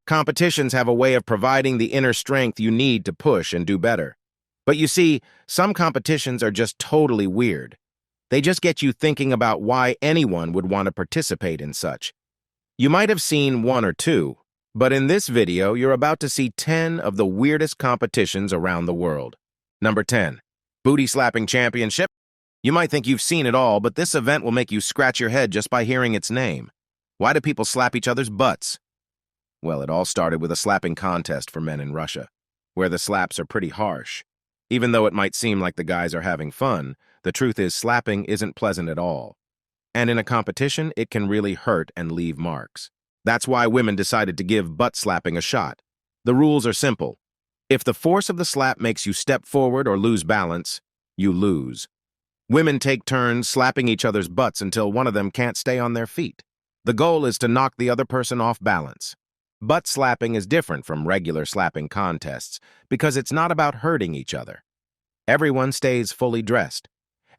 Competitions have a way of providing the inner strength you need to push and do better. But you see, some competitions are just totally weird. They just get you thinking about why anyone would want to participate in such. You might have seen one or two, but in this video, you're about to see 10 of the weirdest competitions around the world. Number 10. Booty Slapping Championship. You might think you've seen it all, but this event will make you scratch your head just by hearing its name. Why do people slap each other's butts? Well, it all started with a slapping contest for men in Russia, where the slaps are pretty harsh. Even though it might seem like the guys are having fun, the truth is slapping isn't pleasant at all. And in a competition, it can really hurt and leave marks. That's why women decided to give butt slapping a shot. The rules are simple. If the force of the slap makes you step forward or lose balance, you lose. Women take turns slapping each other's butts until one of them can't stay on their feet. The goal is to knock the other person off balance. Butt slapping is different from regular slapping contests because it's not about hurting each other. Everyone stays fully dressed,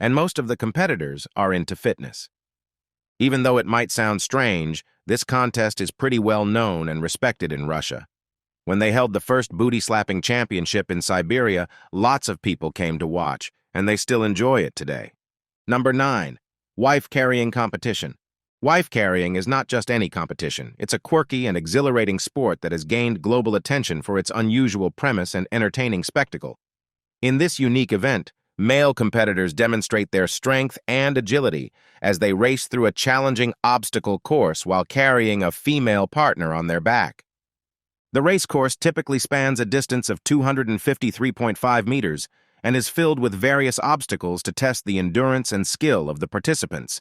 and most of the competitors are into fitness. Even though it might sound strange, this contest is pretty well known and respected in Russia. When they held the first booty slapping championship in Siberia, lots of people came to watch, and they still enjoy it today. Number 9. Wife Carrying Competition. Wife carrying is not just any competition. It's a quirky and exhilarating sport that has gained global attention for its unusual premise and entertaining spectacle. In this unique event, male competitors demonstrate their strength and agility as they race through a challenging obstacle course while carrying a female partner on their back. The race course typically spans a distance of 253.5 meters and is filled with various obstacles to test the endurance and skill of the participants.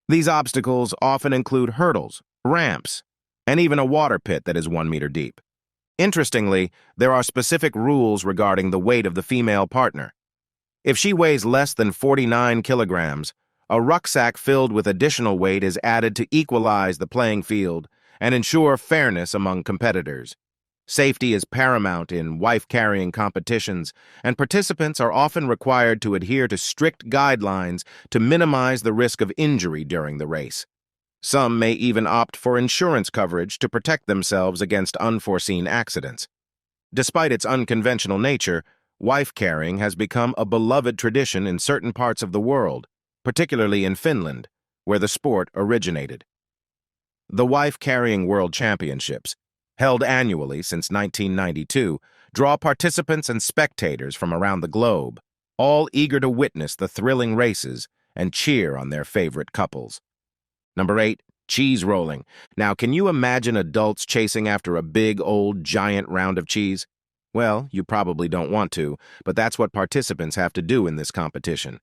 These obstacles often include hurdles, ramps, and even a water pit that is 1 meter deep. Interestingly, there are specific rules regarding the weight of the female partner. If she weighs less than 49 kilograms, a rucksack filled with additional weight is added to equalize the playing field and ensure fairness among competitors. Safety is paramount in wife-carrying competitions, and participants are often required to adhere to strict guidelines to minimize the risk of injury during the race. Some may even opt for insurance coverage to protect themselves against unforeseen accidents. Despite its unconventional nature, wife-carrying has become a beloved tradition in certain parts of the world, particularly in Finland, where the sport originated. The Wife-Carrying World Championships, held annually since 1992, draw participants and spectators from around the globe, all eager to witness the thrilling races and cheer on their favorite couples. Number 8. Cheese rolling. Now, can you imagine adults chasing after a big, old, giant round of cheese? Well, you probably don't want to, but that's what participants have to do in this competition.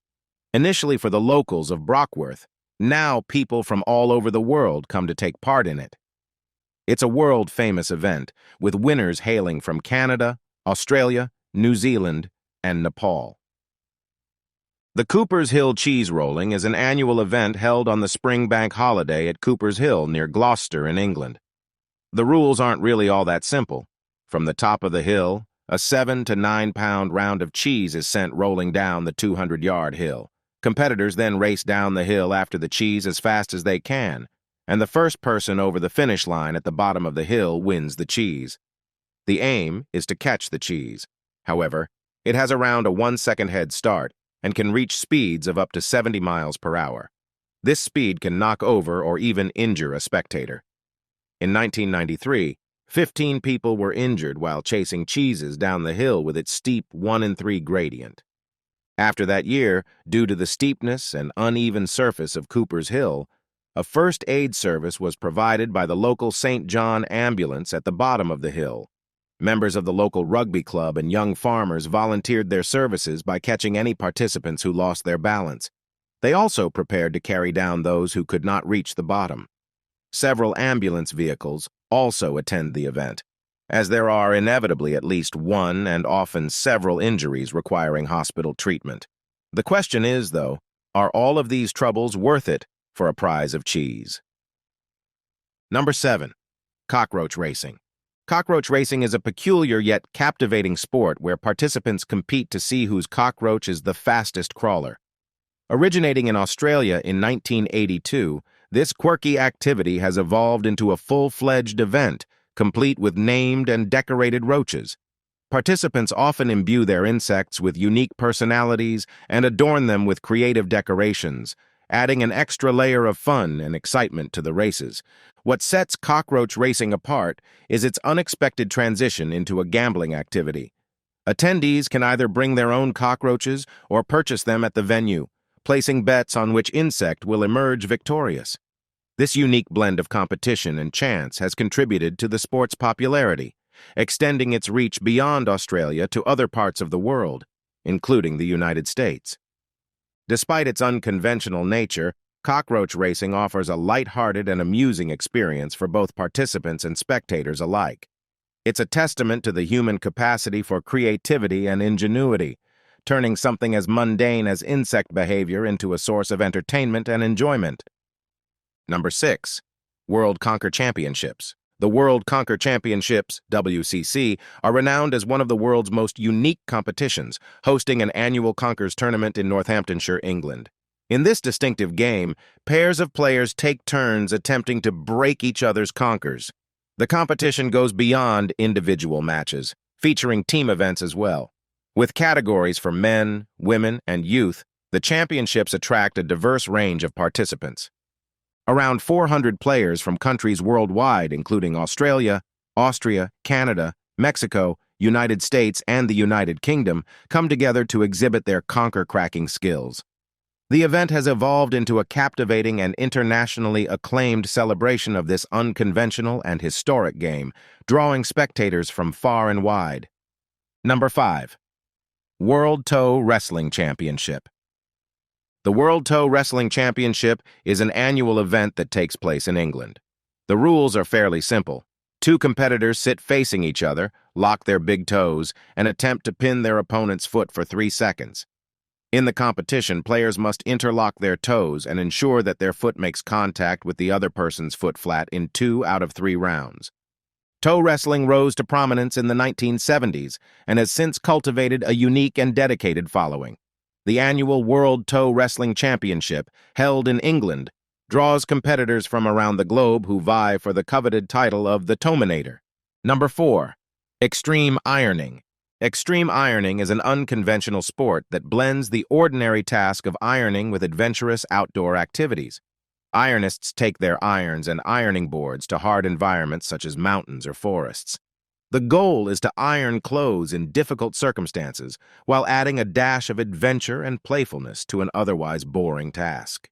Initially for the locals of Brockworth, now people from all over the world come to take part in it. It's a world-famous event, with winners hailing from Canada, Australia, New Zealand, and Nepal. The Cooper's Hill Cheese Rolling is an annual event held on the spring bank holiday at Cooper's Hill near Gloucester in England. The rules aren't really all that simple. From the top of the hill, a 7 to 9 pound round of cheese is sent rolling down the 200-yard hill. Competitors then race down the hill after the cheese as fast as they can, and the first person over the finish line at the bottom of the hill wins the cheese. The aim is to catch the cheese. However, it has around a 1-second head start and can reach speeds of up to 70 miles per hour. This speed can knock over or even injure a spectator. In 1993, 15 people were injured while chasing cheeses down the hill with its steep 1-in-3 gradient. After that year, due to the steepness and uneven surface of Cooper's Hill, a first aid service was provided by the local St. John ambulance at the bottom of the hill. Members of the local rugby club and young farmers volunteered their services by catching any participants who lost their balance. They also prepared to carry down those who could not reach the bottom. Several ambulance vehicles also attend the event, as there are inevitably at least one and often several injuries requiring hospital treatment. The question is, though, are all of these troubles worth it for a prize of cheese? Number 7. Cockroach racing. Cockroach racing is a peculiar yet captivating sport where participants compete to see whose cockroach is the fastest crawler. Originating in Australia in 1982, this quirky activity has evolved into a full-fledged event complete with named and decorated roaches. Participants often imbue their insects with unique personalities and adorn them with creative decorations, adding an extra layer of fun and excitement to the races. What sets cockroach racing apart is its unexpected transition into a gambling activity. Attendees can either bring their own cockroaches or purchase them at the venue, placing bets on which insect will emerge victorious. This unique blend of competition and chance has contributed to the sport's popularity, extending its reach beyond Australia to other parts of the world, including the United States. Despite its unconventional nature, cockroach racing offers a light-hearted and amusing experience for both participants and spectators alike. It's a testament to the human capacity for creativity and ingenuity, turning something as mundane as insect behavior into a source of entertainment and enjoyment. Number 6. World Conquer Championships. The World Conquer Championships, WCC, are renowned as one of the world's most unique competitions, hosting an annual Conkers tournament in Northamptonshire, England. In this distinctive game, pairs of players take turns attempting to break each other's conkers. The competition goes beyond individual matches, featuring team events as well. With categories for men, women, and youth, the championships attract a diverse range of participants. Around 400 players from countries worldwide, including Australia, Austria, Canada, Mexico, United States, and the United Kingdom, come together to exhibit their conker-cracking skills. The event has evolved into a captivating and internationally acclaimed celebration of this unconventional and historic game, drawing spectators from far and wide. Number 5. World Toe Wrestling Championship. The World Toe Wrestling Championship is an annual event that takes place in England. The rules are fairly simple. Two competitors sit facing each other, lock their big toes, and attempt to pin their opponent's foot for 3 seconds. In the competition, players must interlock their toes and ensure that their foot makes contact with the other person's foot flat in 2 out of 3 rounds. Toe wrestling rose to prominence in the 1970s and has since cultivated a unique and dedicated following. The annual World Toe Wrestling Championship, held in England, draws competitors from around the globe who vie for the coveted title of the Toeminator. Number 4. Extreme Ironing. Extreme ironing is an unconventional sport that blends the ordinary task of ironing with adventurous outdoor activities. Ironists take their irons and ironing boards to hard environments such as mountains or forests. The goal is to iron clothes in difficult circumstances while adding a dash of adventure and playfulness to an otherwise boring task.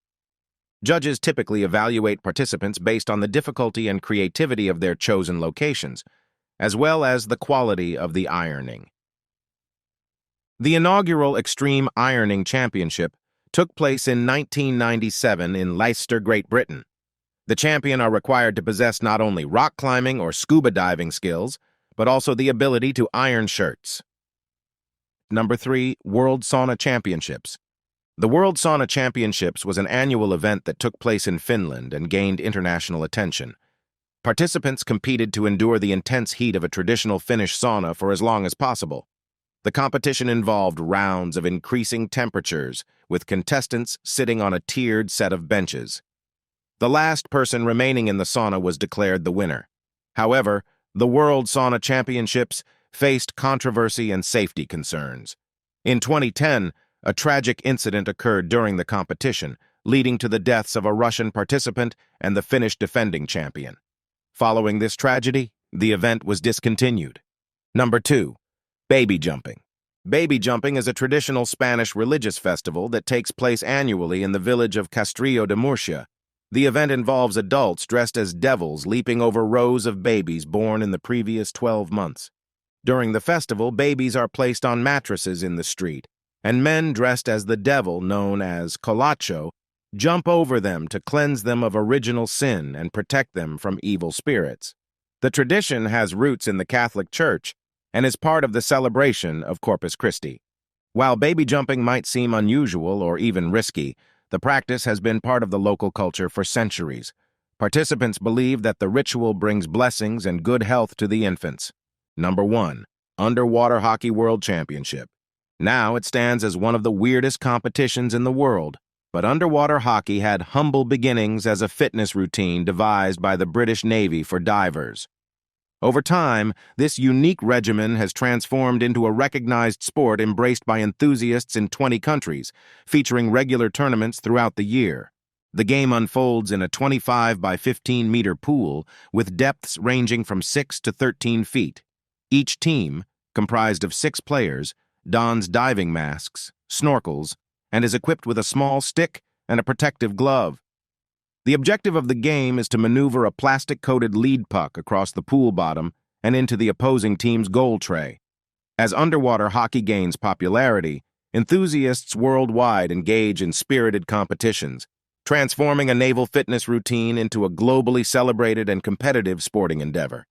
Judges typically evaluate participants based on the difficulty and creativity of their chosen locations, as well as the quality of the ironing. The inaugural Extreme Ironing Championship took place in 1997 in Leicester, Great Britain. The champion are required to possess not only rock climbing or scuba diving skills, but also the ability to iron shirts. Number 3. World Sauna Championships. The World Sauna Championships was an annual event that took place in Finland and gained international attention. Participants competed to endure the intense heat of a traditional Finnish sauna for as long as possible. The competition involved rounds of increasing temperatures, with contestants sitting on a tiered set of benches. The last person remaining in the sauna was declared the winner. However, the World Sauna Championships faced controversy and safety concerns. In 2010, a tragic incident occurred during the competition, leading to the deaths of a Russian participant and the Finnish defending champion. Following this tragedy, the event was discontinued. Number 2. Baby jumping. Baby jumping is a traditional Spanish religious festival that takes place annually in the village of Castrillo de Murcia. The event involves adults dressed as devils leaping over rows of babies born in the previous 12 months. During the festival, babies are placed on mattresses in the street, and men dressed as the devil, known as colacho, jump over them to cleanse them of original sin and protect them from evil spirits. The tradition has roots in the Catholic Church and is part of the celebration of Corpus Christi. While baby jumping might seem unusual or even risky, the practice has been part of the local culture for centuries. Participants believe that the ritual brings blessings and good health to the infants. Number 1. Underwater Hockey World Championship. Now it stands as one of the weirdest competitions in the world, but underwater hockey had humble beginnings as a fitness routine devised by the British Navy for divers. Over time, this unique regimen has transformed into a recognized sport embraced by enthusiasts in 20 countries, featuring regular tournaments throughout the year. The game unfolds in a 25 by 15-meter pool with depths ranging from 6 to 13 feet. Each team, comprised of 6 players, dons diving masks, snorkels, and is equipped with a small stick and a protective glove. The objective of the game is to maneuver a plastic-coated lead puck across the pool bottom and into the opposing team's goal tray. As underwater hockey gains popularity, enthusiasts worldwide engage in spirited competitions, transforming a naval fitness routine into a globally celebrated and competitive sporting endeavor.